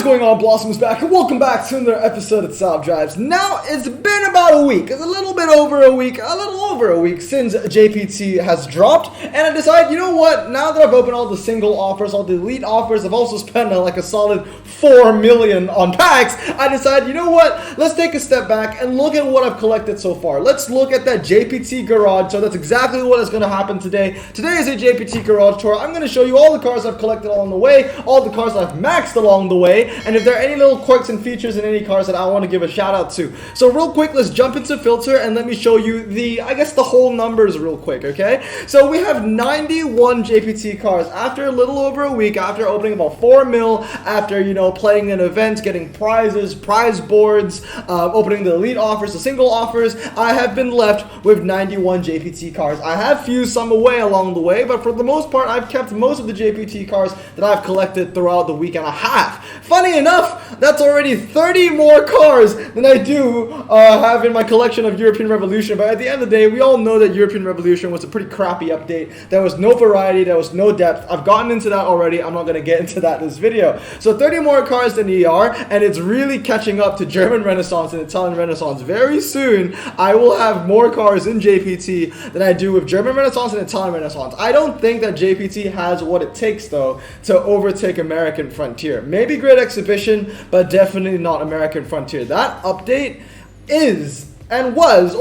going on, Blossom's back, and welcome back to another episode of Top Drives. Now, it's been about a week, it's a little over a week since JPT has dropped, and I decided, you know what, now that I've opened all the single offers, all the elite offers, I've also spent like a solid 4 million on packs, I decided, you know what, let's take a step back and look at what I've collected so far. Let's look at that JPT garage. So that's exactly what is going to happen today. Today is a JPT garage tour. I'm going to show you all the cars I've collected along the way, all the cars I've maxed along the way, and if there are any little quirks and features in any cars that I want to give a shout out to. So real quick, let's jump into filter and let me show you the whole numbers real quick, okay? So we have 91 JPT cars after a little over a week, after opening about 4 mil, after, you know, playing an event, getting prizes, prize boards, opening the elite offers, the single offers. I have been left with 91 JPT cars. I have fused some away along the way, but for the most part, I've kept most of the JPT cars that I've collected throughout the week and a half. Funny enough, that's already 30 more cars than I do have in my collection of European Revolution. But at the end of the day, we all know that European Revolution was a pretty crappy update. There was no variety, there was no depth. I've gotten into that already. I'm not going to get into that in this video. So 30 more cars than ER, and it's really catching up to German Renaissance and Italian Renaissance. Very soon, I will have more cars in JPT than I do with German Renaissance and Italian Renaissance. I don't think that JPT has what it takes, though, to overtake American Frontier. Maybe Great Exhibition, but definitely not American Frontier. That update is and was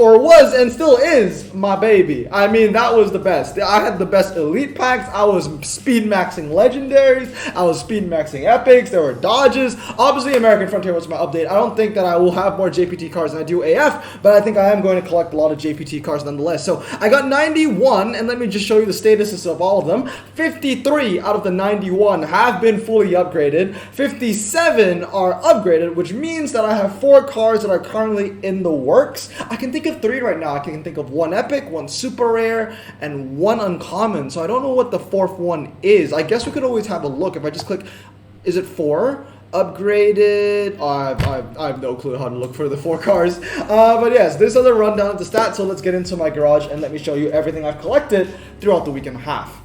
and still is my baby. I mean, that was the best. I had the best elite packs. I was speed maxing legendaries. I was speed maxing epics. There were dodges. Obviously, American Frontier was my update. I don't think that I will have more JPT cars than I do AF, but I think I am going to collect a lot of JPT cars nonetheless. So I got 91, and let me just show you the statuses of all of them. 53 out of the 91 have been fully upgraded. 57 are upgraded, which means that I have 4 cars that are currently in the works. I can think of 3 right now. I can think of 1 epic, 1 super rare, and 1 uncommon. So I don't know what the 4th one is. I guess we could always have a look. If I just click, is it 4? Upgraded. Oh, I have no clue how to look for the 4 cars. But yes, this is the rundown of the stats. So let's get into my garage and let me show you everything I've collected throughout the week and a half.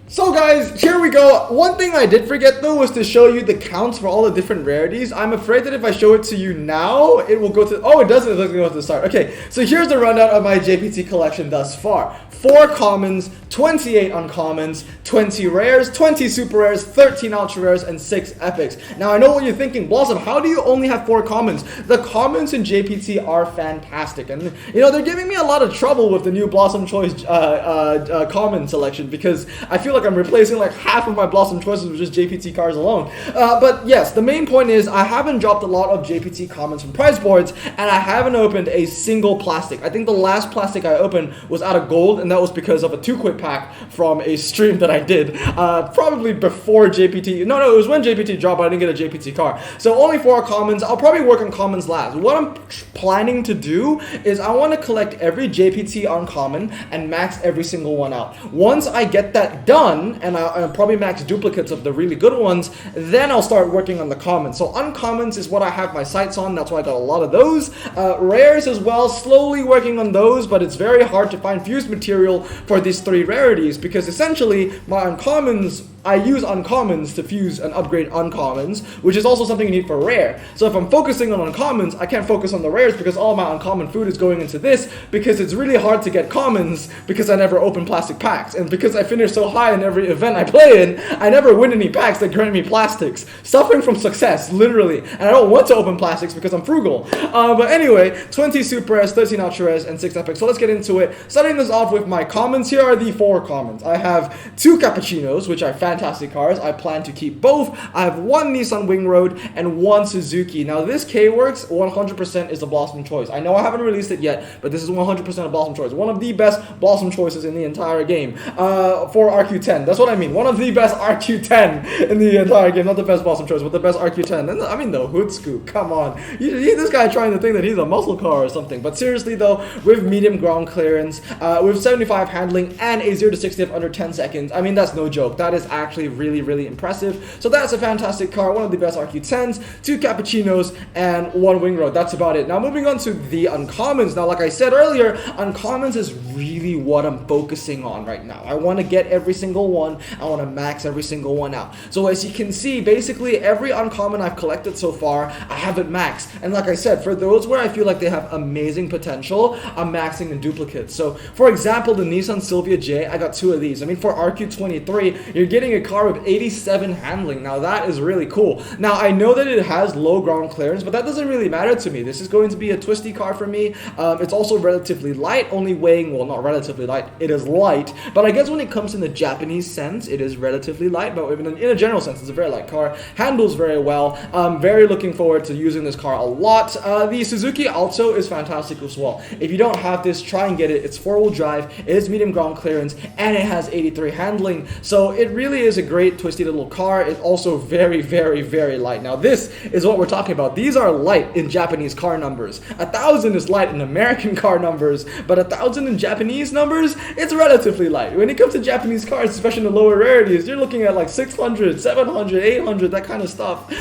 So guys, here we go. One thing I did forget though was to show you the counts for all the different rarities. I'm afraid that if I show it to you now, it will go to, oh, it doesn't, it doesn't go to the start. Okay, so here's the rundown of my JPT collection thus far. 4 commons, 28 uncommons, 20 rares, 20 super rares, 13 ultra rares, and 6 epics. Now I know what you're thinking, Blossom, how do you only have 4 commons? The commons in JPT are fantastic, and you know, they're giving me a lot of trouble with the new Blossom Choice common selection, because I feel like I'm replacing like half of my Blossom Choices with just JPT cars alone. But yes, the main point is I haven't dropped a lot of JPT commons from prize boards, and I haven't opened a single plastic. I think the last plastic I opened was out of gold, and that was because of a 2-quit pack from a stream that I did probably before JPT. No, it was when JPT dropped, but I didn't get a JPT car. So only 4 commons. I'll probably work on commons last. What I'm planning to do is I want to collect every JPT uncommon and max every single one out. Once I get that done, and I'll probably max duplicates of the really good ones, then I'll start working on the commons. So uncommons is what I have my sights on. That's why I got a lot of those. Rares as well, slowly working on those, but it's very hard to find fused material for these 3 rarities, because essentially my uncommons, I use uncommons to fuse and upgrade uncommons, which is also something you need for rare. So if I'm focusing on uncommons, I can't focus on the rares because all my uncommon food is going into this, because it's really hard to get commons because I never open plastic packs, and because I finish so high in every event I play in, I never win any packs that grant me plastics. Suffering from success, literally. And I don't want to open plastics because I'm frugal. But anyway, 20 super rares, 13 ultra rares, and 6 epics. So let's get into it. Starting this off with my commons. Here are the 4 commons. I have 2 cappuccinos, which are fantastic cars. I plan to keep both. I have 1 Nissan Wing Road and 1 Suzuki. Now this K-Works 100% is the Blossom Choice. I know I haven't released it yet, but this is 100% a Blossom Choice. One of the best Blossom Choices in the entire game. For RQ10. That's what I mean. One of the best RQ10 in the entire game. Not the best Blossom Choice, but the best RQ10. And I mean the hood scoop. Come on. This guy trying to think that he's a muscle car or something. But seriously though, with medium ground clearance, with 75 handling and a 0 to 60 under 10 seconds, I mean that's no joke. That is actually actually really, really impressive. So that's a fantastic car, one of the best RQ10s, 2 cappuccinos, and 1 wing road. That's about it. Now moving on to the uncommons. Now, like I said earlier, uncommons is really what I'm focusing on right now. I want to get every single one. I want to max every single one out. So as you can see, basically every uncommon I've collected so far, I haven't maxed. And like I said, for those where I feel like they have amazing potential, I'm maxing the duplicates. So for example, the Nissan Silvia J, I got 2 of these. I mean, for RQ23, you're getting a car with 87 handling. Now that is really cool. Now I know that it has low ground clearance, but that doesn't really matter to me. This is going to be a twisty car for me. It's also relatively light, only weighing, well, not relatively light, it is light. But I guess when it comes in the Japanese sense, it is relatively light, but in a general sense, it's a very light car. Handles very well. I'm very looking forward to using this car a lot. The Suzuki Alto is fantastic as well. If you don't have this, try and get it. It's 4-wheel drive, it is medium ground clearance, and it has 83 handling. So it really is a great twisty little car. It's also very, very, very light. Now this is what we're talking about. These are light in Japanese car numbers. 1,000 is light in American car numbers, but 1,000 in Japanese numbers, it's relatively light. When it comes to Japanese cars, especially in the lower rarities, you're looking at like 600, 700, 800, that kind of stuff.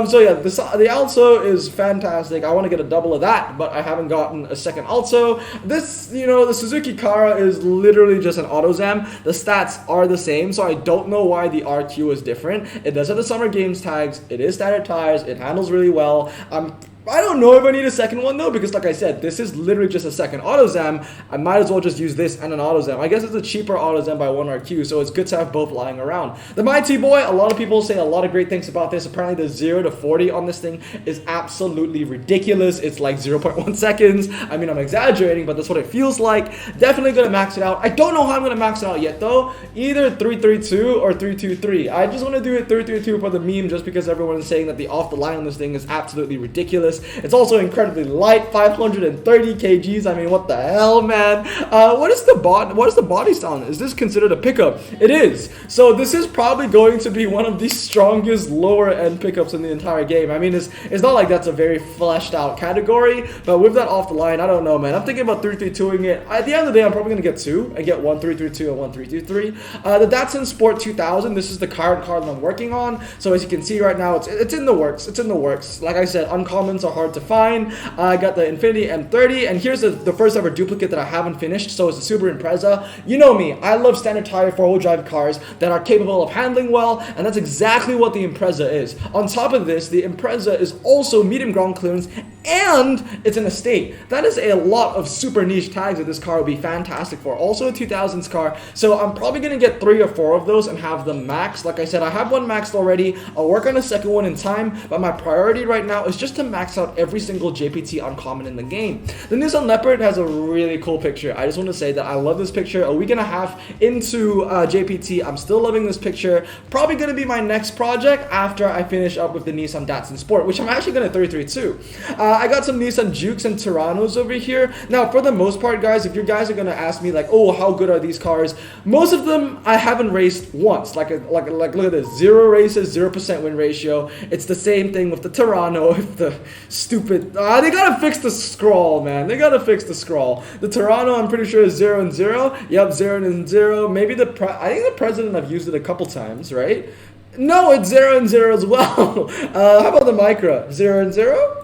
So yeah, the Alto is fantastic. I want to get a double of that, but I haven't gotten a second Alto. This, you know, the Suzuki Kara is literally just an AutoZam. The stats are the same, so I don't know why the RQ is different. It does have the Summer Games tags. It is standard tires. It handles really well. I don't know if I need a second one though, because like I said, this is literally just a second AutoZam. I might as well just use this and an AutoZam. I guess it's a cheaper AutoZam by 1RQ, so it's good to have both lying around. The Mighty Boy, a lot of people say a lot of great things about this. Apparently the 0 to 40 on this thing is absolutely ridiculous. It's like 0.1 seconds. I mean, I'm exaggerating, but that's what it feels like. Definitely gonna max it out. I don't know how I'm gonna max it out yet though. Either 332 or 323. I just want to do it 332 for the meme, just because everyone is saying that the off the line on this thing is absolutely ridiculous. It's also incredibly light, 530 kgs. I mean, what the hell, man? What is the body style? Is this considered a pickup? It is. So this is probably going to be one of the strongest lower end pickups in the entire game. I mean, it's not like that's a very fleshed out category, but with that off the line, I don't know, man. I'm thinking about 332ing it. At the end of the day, I'm probably gonna get 2. I get 1 332 and 1 323. The Datsun Sport 2000. This is the current car that I'm working on. So as you can see right now, it's in the works. It's in the works. Like I said, uncommons are hard to find. I got the Infiniti M30, and here's the first ever duplicate that I haven't finished. So it's the Subaru Impreza. You know me, I love standard tire 4-wheel drive cars that are capable of handling well, and that's exactly what the Impreza is. On top of this, the Impreza is also medium ground clearance, and it's an estate. That is a lot of super niche tags that this car would be fantastic for. Also a 2000s car, so I'm probably gonna get 3 or 4 of those and have them maxed. Like I said, I have one maxed already. I'll work on a second one in time, but my priority right now is just to max out every single JPT uncommon in the game. The Nissan Leopard has a really cool picture. I just want to say that I love this picture. A week and a half into JPT, I'm still loving this picture. Probably going to be my next project after I finish up with the Nissan Datsun Sport, which I'm actually going to 332. I got some Nissan Jukes and Tyrannos over here. Now, for the most part, guys, if you guys are going to ask me like, oh, how good are these cars? Most of them I haven't raced once. Like look at this, 0 races, 0% win ratio. It's the same thing with the Tyranno, with the stupid. They gotta fix the scroll, man. They gotta fix the scroll. The Tyranno, I'm pretty sure, is 0 and 0. Yep, 0 and 0. Maybe I think the President, I've used it a couple times, right? No, it's 0 and 0 as well. How about the Micra? 0 and 0?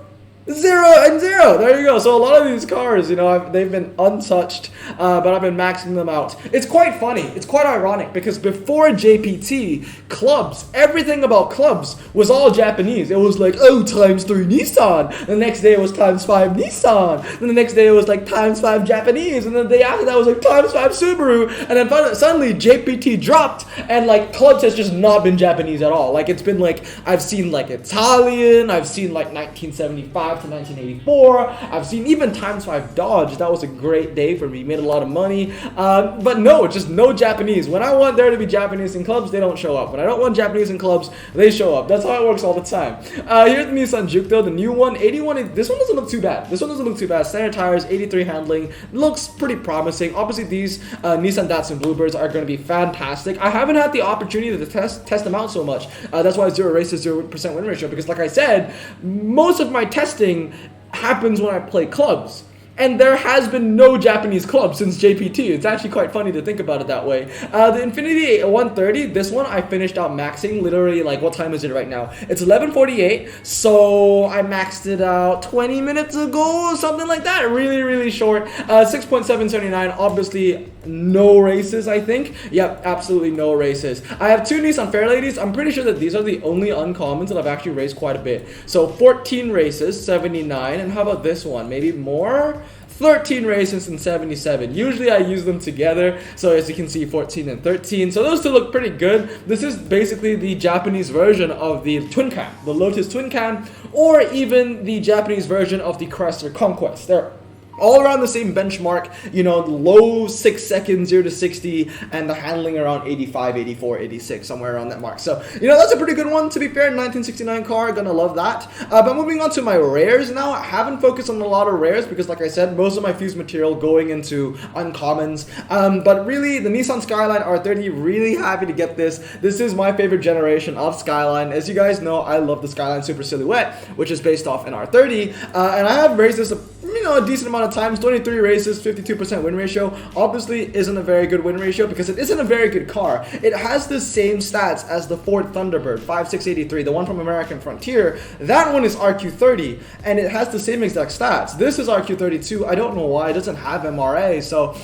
0 and 0. There you go. So a lot of these cars, you know, they've been untouched, but I've been maxing them out. It's quite funny. It's quite ironic because before JPT, clubs, everything about clubs was all Japanese. It was like, oh, times 3 Nissan. The next day it was times 5 Nissan. Then the next day it was like times 5 Japanese. And then the day after that was like times 5 Subaru. And then finally, suddenly JPT dropped, and like clubs has just not been Japanese at all. Like it's been like, I've seen like Italian, I've seen like 1975 to 1984. I've seen even times 5 Dodge. That was a great day for me. Made a lot of money. But no, just no Japanese. When I want there to be Japanese in clubs, they don't show up. When I don't want Japanese in clubs, they show up. That's how it works all the time. Here's the Nissan Juke though, the new one, 81. This one doesn't look too bad. This one doesn't look too bad. Standard tires, 83 handling. Looks pretty promising. Obviously, these Nissan Datsun Bluebirds are going to be fantastic. I haven't had the opportunity to test them out so much. That's why 0 races, 0% win ratio. Because like I said, most of my testing happens when I play clubs. And there has been no Japanese club since JPT. It's actually quite funny to think about it that way. The Infinity 130, this one I finished out maxing literally, like, what time is it right now? It's 11:48, so I maxed it out 20 minutes ago or something like that. Really, really short. 6.779, obviously no races, I think. Yep, absolutely no races. I have two Nissan Fairladies. I'm pretty sure that these are the only uncommons that I've actually raced quite a bit. So 14 races, 79, and how about this one? Maybe more? 13 races and 77. Usually I use them together, so as you can see, 14 and 13. So those two look pretty good. This is basically the Japanese version of the Twin Cam, the Lotus Twin Cam, or even the Japanese version of the Chrysler Conquest. They're all around the same benchmark, you know, low 6 seconds, 0 to 60, and the handling around 85, 84, 86, somewhere around that mark. So, you know, that's a pretty good one, to be fair. 1969 car, gonna love that. But moving on to my rares now, I haven't focused on a lot of rares because, like I said, most of my fused material going into uncommons. But really, the Nissan Skyline R30, really happy to get this. This is my favorite generation of Skyline. As you guys know, I love the Skyline Super Silhouette, which is based off an R30. And I have raced this a decent amount of times, 23 races, 52% win ratio. Obviously isn't a very good win ratio because it isn't a very good car. It has the same stats as the Ford Thunderbird 5683, the one from American Frontier. That one is RQ30 and it has the same exact stats. This is RQ32. I don't know why it doesn't have MRA, so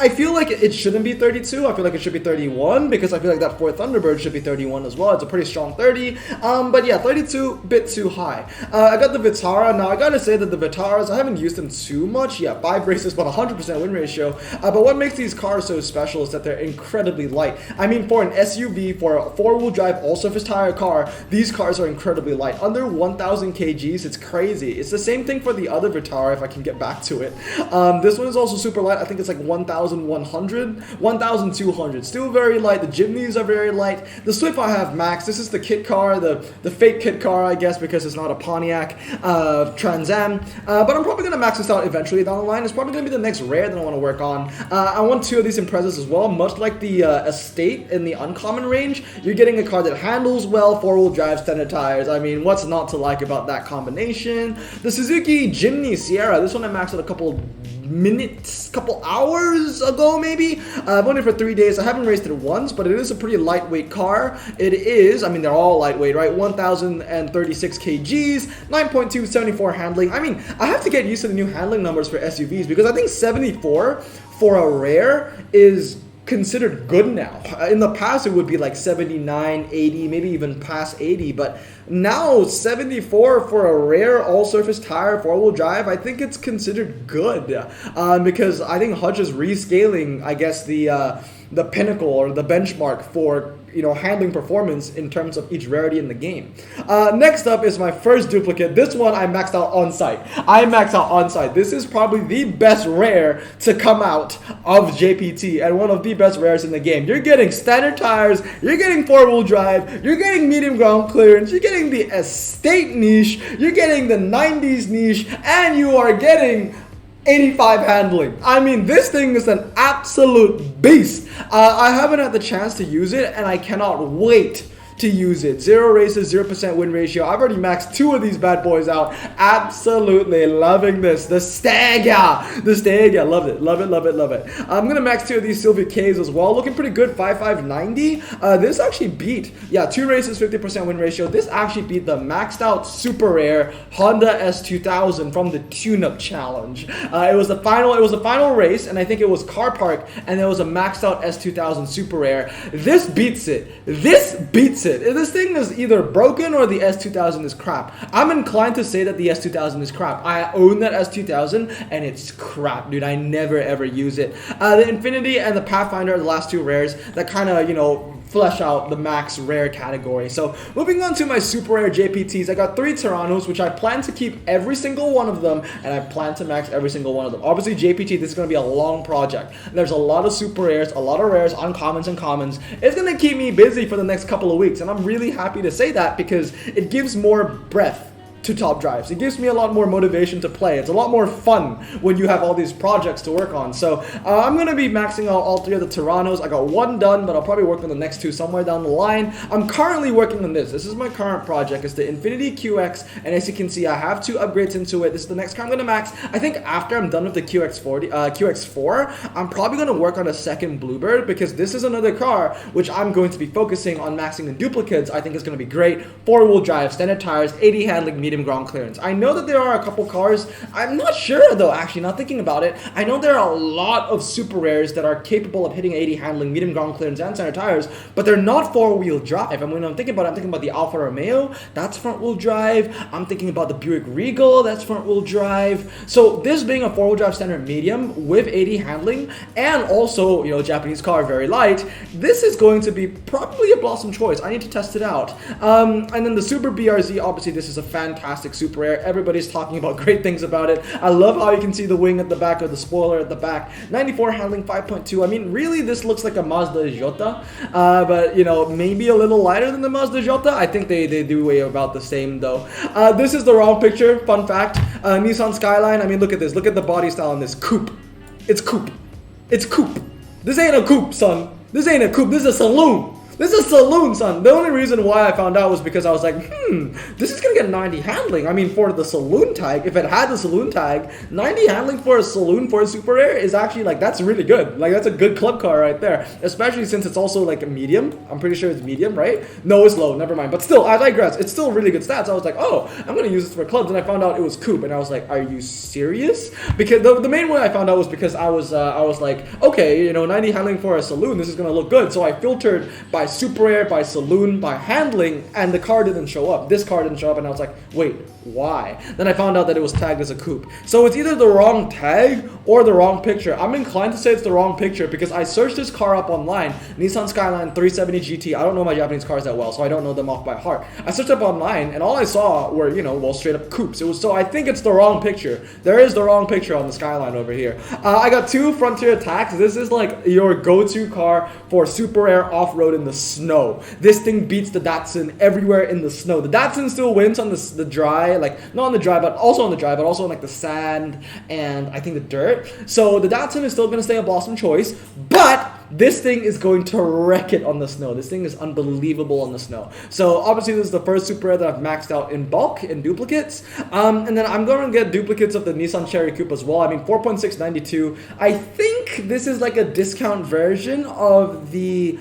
I feel like it shouldn't be 32. I feel like it should be 31 because I feel like that Ford Thunderbird should be 31 as well. It's a pretty strong 30. But yeah, 32, bit too high. I got the Vitara. Now, I gotta say that the Vitaras, I haven't used them too much. Yeah, 5 races, but 100% win ratio. But what makes these cars so special is that they're incredibly light. I mean, for an SUV, for a 4-wheel drive, all-surface tire car, these cars are incredibly light. Under 1,000 kgs, it's crazy. It's the same thing for the other Vitara, if I can get back to it. This one is also super light. I think it's like 1,100, 1,200. Still very light. The Jimnys are very light. The Swift I have max. This is the kit car, the fake kit car, I guess, because it's not a Pontiac Trans Am. But I'm probably going to max this out eventually down the line. It's probably going to be the next rare that I want to work on. I want 2 of these Imprezas as well. Much like the Estate in the uncommon range, you're getting a car that handles well, 4-wheel drive, standard tires. I mean, what's not to like about that combination? The Suzuki Jimny Sierra. This one I maxed out a couple minutes, couple hours ago maybe. I've owned it for 3 days. I haven't raced it once, but it is a pretty lightweight car. It is, I mean, they're all lightweight, right? 1,036 kgs, 9.274 handling. I mean, I have to get used to the new handling numbers for SUVs because I think 74 for a rare is considered good now. In the past, it would be like 79, 80, maybe even past 80, but now 74 for a rare all-surface tire 4-wheel drive, I think it's considered good because I think Hutch is rescaling, I guess, the pinnacle or the benchmark for, you know, handling performance in terms of each rarity in the game. Next up is my first duplicate. This one I maxed out on site. This is probably the best rare to come out of JPT and one of the best rares in the game. You're getting standard tires, you're getting 4-wheel drive, you're getting medium ground clearance, you're getting the Estate niche, you're getting the 90s niche, and you are getting 85 handling. I mean, this thing is an absolute beast. I haven't had the chance to use it, and I cannot wait to use it. 0 races, 0% win ratio. I've already maxed 2 of these bad boys out. Absolutely loving this. The Stega. Love it. I'm gonna max 2 of these Sylvia K's as well. Looking pretty good. 5590. This actually beat, 2 races, 50% win ratio. This actually beat the maxed out super rare Honda S2000 from the tune-up challenge. It was the final race, and I think it was Car Park, and there was a maxed out S2000 super rare. This beats it. This thing is either broken or the S2000 is crap. I'm inclined to say that the S2000 is crap. I own that S2000 and it's crap, dude. I never ever use it. The Infinity and the Pathfinder are the last 2 rares that kind of, you know, flesh out the max rare category. So moving on to my super rare JPTs, I got 3 Tyrannos, which I plan to keep every single one of them, and I plan to max every single one of them. Obviously, JPT, this is going to be a long project. There's a lot of super rares, a lot of rares, uncommons and commons. It's going to keep me busy for the next couple of weeks, and I'm really happy to say that because it gives more breadth to Top Drives. It gives me a lot more motivation to play. It's a lot more fun when you have all these projects to work on. So I'm going to be maxing out all 3 of the Torontos. I got 1 done, but I'll probably work on the next 2 somewhere down the line. I'm currently working on this. This is my current project. It's the Infiniti QX, and as you can see, I have 2 upgrades into it. This is the next car I'm going to max. I think after I'm done with the QX4, I'm probably going to work on a second Bluebird, because this is another car which I'm going to be focusing on maxing the duplicates. I think it's going to be great. 4-wheel drive, standard tires, 80 handling, medium ground clearance. I know that there are a couple cars. I'm not sure though, actually, not thinking about it. I know there are a lot of super rares that are capable of hitting 80 handling, medium ground clearance, and standard tires, but they're not 4-wheel drive. And when I'm thinking about it, I'm thinking about the Alfa Romeo, that's front-wheel drive. I'm thinking about the Buick Regal, that's front-wheel drive. So this being a 4-wheel drive standard medium with 80 handling, and also, you know, Japanese car, very light, this is going to be probably a Blossom choice. I need to test it out. And then the Super BRZ, obviously this is a fantastic super rare. Everybody's talking about great things about it. I love how you can see the wing at the back, or the spoiler at the back. 94 handling, 5.2. I mean, really, this looks like a Mazda Jota, but, you know, maybe a little lighter than the Mazda Jota. I think they do weigh about the same, though. This is the wrong picture, fun fact. Nissan Skyline, I mean, look at this. Look at the body style on this. Coupe. It's coupe. It's coupe. This ain't a coupe, son. This ain't a coupe. This is a saloon. This is a saloon, son. The only reason why I found out was because I was like, this is going to get 90 handling. I mean, for the saloon tag, if it had the saloon tag, 90 handling for a saloon for a super rare is actually, like, that's really good. Like, that's a good club car right there. Especially since it's also, like, a medium. I'm pretty sure it's medium, right? No, it's low. Never mind. But still, I digress. It's still really good stats. I was like, oh, I'm going to use this for clubs. And I found out it was coupe. And I was like, are you serious? Because the main way I found out was because I was like, okay, you know, 90 handling for a saloon, this is going to look good. So I filtered by super rare, by saloon, by handling, and the car didn't show up. This car didn't show up, and I was like, wait, why? Then I found out that it was tagged as a coupe. So it's either the wrong tag or the wrong picture. I'm inclined to say it's the wrong picture because I searched this car up online, Nissan Skyline 370 GT. I don't know my Japanese cars that well, so I don't know them off by heart. I searched up online, and all I saw were, you know, well, straight up coupes. So I think it's the wrong picture. There is the wrong picture on the Skyline over here. I got 2 Frontier attacks. This is like your go-to car for super rare off-road in the snow. This thing beats the Datsun everywhere in the snow. The Datsun still wins on the dry, like, not on the dry, but also on the dry, but also on, like, the sand and I think the dirt. So the Datsun is still going to stay a Blossom choice, but this thing is going to wreck it on the snow. This thing is unbelievable on the snow. So obviously this is the first super rare that I've maxed out in bulk, in duplicates. And then I'm going to get duplicates of the Nissan Cherry Coupe as well. I mean, 4.692. I think this is like a discount version of the...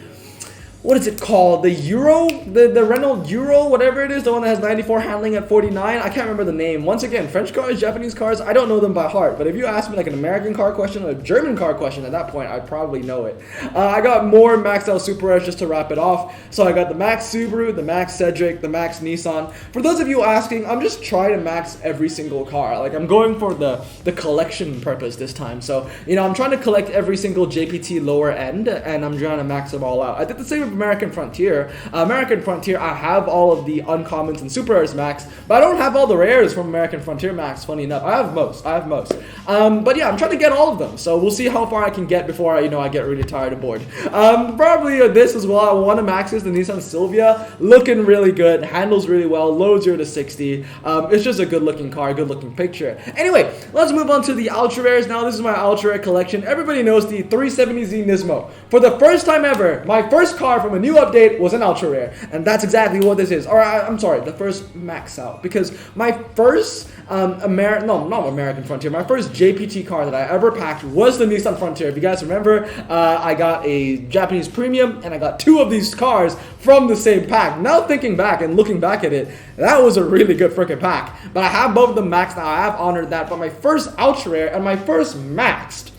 what is it called? The Euro? The Renault Euro, whatever it is, the one that has 94 handling at 49. I can't remember the name. Once again, French cars, Japanese cars, I don't know them by heart. But if you ask me like an American car question or a German car question, at that point, I'd probably know it. I got more maxed out super rares just to wrap it off. So I got the Max Subaru, the Max Cedric, the Max Nissan. For those of you asking, I'm just trying to max every single car. Like, I'm going for the collection purpose this time. So, you know, I'm trying to collect every single JPT lower end, and I'm trying to max them all out. I did the same with American Frontier. American Frontier, I have all of the uncommons and super rares max, but I don't have all the rares from American Frontier max, funny enough. I have most. But yeah, I'm trying to get all of them, so we'll see how far I can get before I get really tired and bored. Probably this as well. I want to max this, the Nissan Silvia, looking really good, handles really well, low 0 to 60. It's just a good looking car, good looking picture. Anyway, let's move on to the ultra rares now. This is my ultra rare collection. Everybody knows the 370Z Nismo. For the first time ever, my first car from a new update was an ultra rare, and that's exactly what this is. Or I'm sorry, the first max out, because my first American Frontier, my first JPT car that I ever packed was the Nissan Frontier. If you guys remember, I got a Japanese premium, and I got 2 of these cars from the same pack. Now thinking back and looking back at it, that was a really good freaking pack. But I have both of them maxed now. I have honored that. But my first ultra rare and my first maxed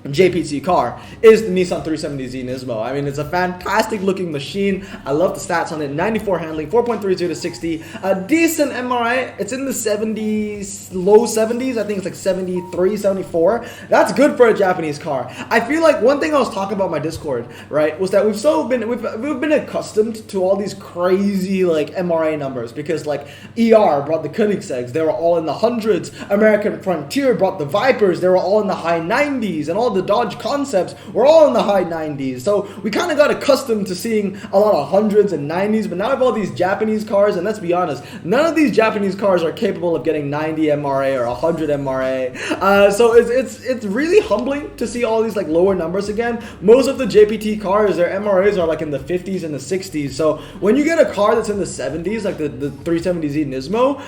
JPT car is the Nissan 370Z Nismo. I mean, it's a fantastic looking machine. I love the stats on it. 94 handling, 4.30 to 60. A decent MRI. It's in the 70s, low 70s. I think it's like 73, 74. That's good for a Japanese car. I feel like one thing I was talking about in my Discord, right, was that we've been accustomed to all these crazy like MRA numbers, because like ER brought the Koenigsegg's, they were all in the hundreds. American Frontier brought the Vipers, they were all in the high 90s, and all the Dodge concepts were all in the high 90s. So we kind of got accustomed to seeing a lot of hundreds and 90s, but now I have all these Japanese cars, and let's be honest, none of these Japanese cars are capable of getting 90 MRA or 100 MRA. So it's really humbling to see all these like lower numbers again. Most of the JPT cars, their MRAs are like in the 50s and the 60s. So when you get a car that's in the 70s, like the 370Z Nismo,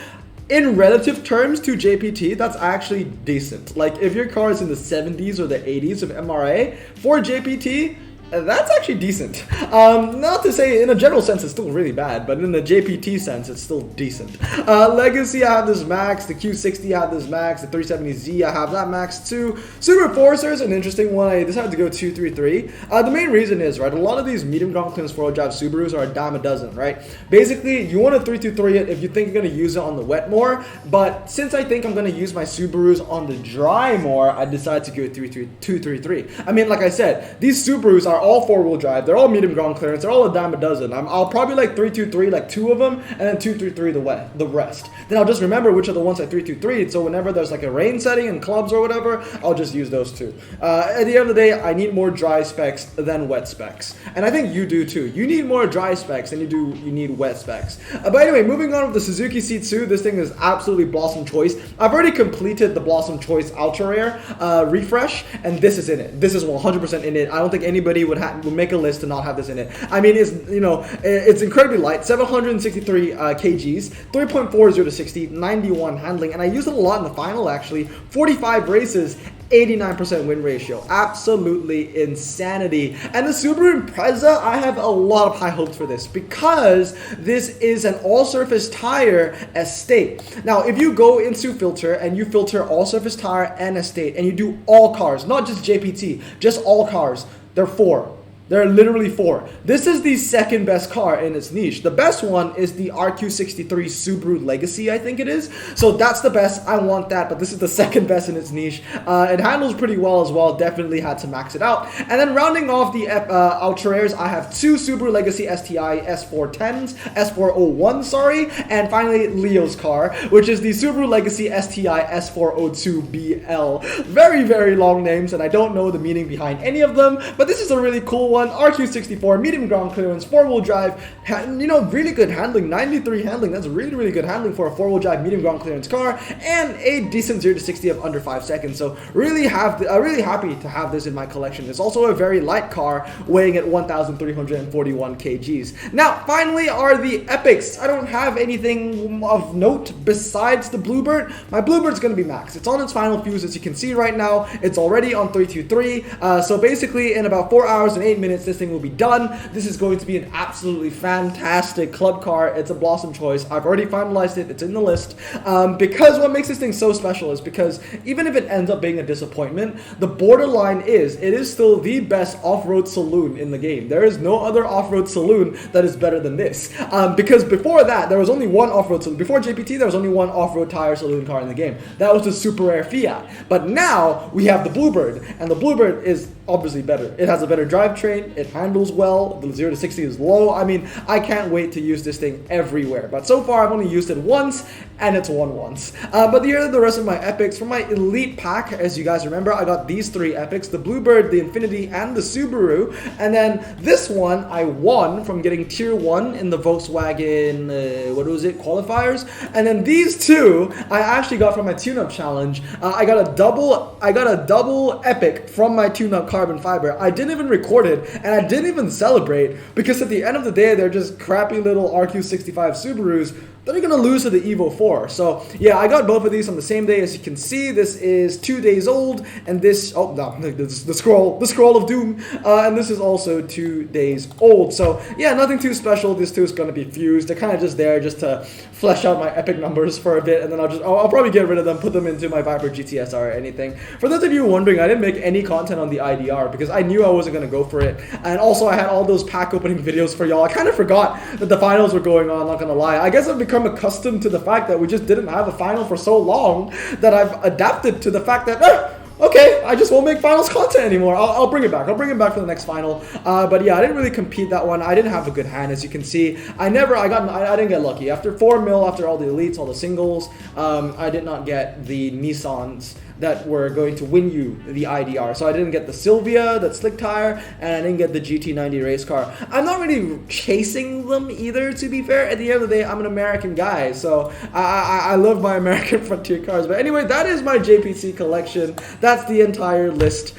in relative terms to JPT, that's actually decent. Like if your car is in the 70s or the 80s of MRA for JPT, that's actually decent. Not to say in a general sense it's still really bad, but in the JPT sense it's still decent. Legacy, I have this max. The Q60, I have this max. The 370Z, I have that max too. Subaru Forester is an interesting one. I decided to go 233. The main reason is, right, a lot of these medium ground clearance four-wheel drive Subarus are a dime a dozen, right? Basically, you want to 323 it if you think you're going to use it on the wet more, but since I think I'm going to use my Subarus on the dry more, I decided to go 233. I mean, like I said, these Subarus are all four-wheel drive. They're all medium ground clearance. They're all a dime a dozen. I'll probably like 323 like two of them, and then 233 the rest. Then I'll just remember which are the ones I 323. So whenever there's like a rain setting in clubs or whatever, I'll just use those two. At the end of the day, I need more dry specs than wet specs, and I think you do too. You need more dry specs than you need wet specs. But anyway, moving on with the Suzuki Jitsu, this thing is absolutely Blossom Choice. I've already completed the Blossom Choice Ultra Rare refresh, and this is in it. This is 100% in it. I don't think anybody would make a list to not have this in it. I mean, it's incredibly light, 763 kgs, 3.40 to 60, 91 handling, and I used it a lot in the final actually. 45 races, 89% win ratio. Absolutely insanity. And the Subaru Impreza, I have a lot of high hopes for this because this is an all-surface tire estate. Now, if you go into filter and you filter all-surface tire and estate and you do all cars, not just JPT, just all cars, they're 4. There are literally 4. This is the second best car in its niche. The best one is the RQ63 Subaru Legacy, I think it is. So that's the best. I want that, but this is the second best in its niche. It handles pretty well as well. Definitely had to max it out. And then rounding off the Ultra Rares, I have 2 Subaru Legacy STI S410s, S401, sorry, and finally Leo's car, which is the Subaru Legacy STI S402BL. Very, very long names, and I don't know the meaning behind any of them, but this is a really cool one. RQ64, medium ground clearance, four-wheel drive, really good handling, 93 handling. That's really, really good handling for a four-wheel drive medium ground clearance car, and a decent 0 to 60 of under 5 seconds. So really happy to have this in my collection. It's also a very light car, weighing at 1,341 kgs. Now, finally are the epics. I don't have anything of note besides the Bluebird. My Bluebird's going to be max. It's on its final fuse, as you can see right now. It's already on 323. So basically, in about 4 hours and 8 minutes, this thing will be done. This is going to be an absolutely fantastic club car. It's a Blossom Choice. I've already finalized it. It's in the list. Because what makes this thing so special is because even if it ends up being a disappointment, the borderline is, it is still the best off-road saloon in the game. There is no other off-road saloon that is better than this. Because before that, there was only one off-road saloon. Before JPT, there was only one off-road tire saloon car in the game. That was the Super Rare Fiat. But now, we have the Bluebird, and the Bluebird is obviously better. It has a better drivetrain, it handles well, the 0 to 60 is low. I mean, I can't wait to use this thing everywhere. But so far, I've only used it once, and it's won once. But here are the rest of my epics. For my Elite pack, as you guys remember, I got these 3 epics, the Bluebird, the Infiniti, and the Subaru. And then this one, I won from getting Tier 1 in the Volkswagen, qualifiers. And then these 2, I actually got from my tune-up challenge. I got a double epic from my tune-up carbon fiber. I didn't even record it, and I didn't even celebrate, because at the end of the day, they're just crappy little RQ65 Subarus that are going to lose to the Evo 4. So yeah, I got both of these on the same day. As you can see, this is 2 days old, and this, oh no, this is the scroll of doom, and this is also 2 days old. So yeah, nothing too special. This too is going to be fused. They're kind of just there just to flesh out my epic numbers for a bit, and then I'll probably get rid of them, put them into my Viper GTSR or anything. For those of you wondering, I didn't make any content on the IDR because I knew I wasn't going to go for it, and also I had all those pack opening videos for y'all. I kind of forgot that the finals were going on, not going to lie. I guess I've become accustomed to the fact that we just didn't have a final for so long that I've adapted to the fact that okay, I just won't make finals content anymore. I'll bring it back. I'll bring it back for the next final. But yeah, I didn't really compete that one. I didn't have a good hand, as you can see. I didn't get lucky. After 4 mil, after all the elites, all the singles, I did not get the Nissans that were going to win you the IDR. So I didn't get the Silvia, that slick tire, and I didn't get the GT90 race car. I'm not really chasing them either, to be fair. At the end of the day, I'm an American guy, so I love my American Frontier cars. But anyway, that is my JPT collection. That's the entire list.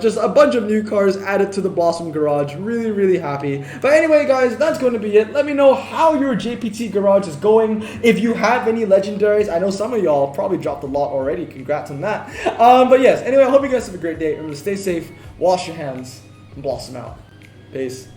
Just a bunch of new cars added to the Blossom Garage. Really, really happy. But anyway, guys, that's going to be it. Let me know how your JPT Garage is going. If you have any legendaries, I know some of y'all probably dropped a lot already. Congrats on that. But yes, anyway, I hope you guys have a great day. Remember to stay safe, wash your hands, and blossom out. Peace.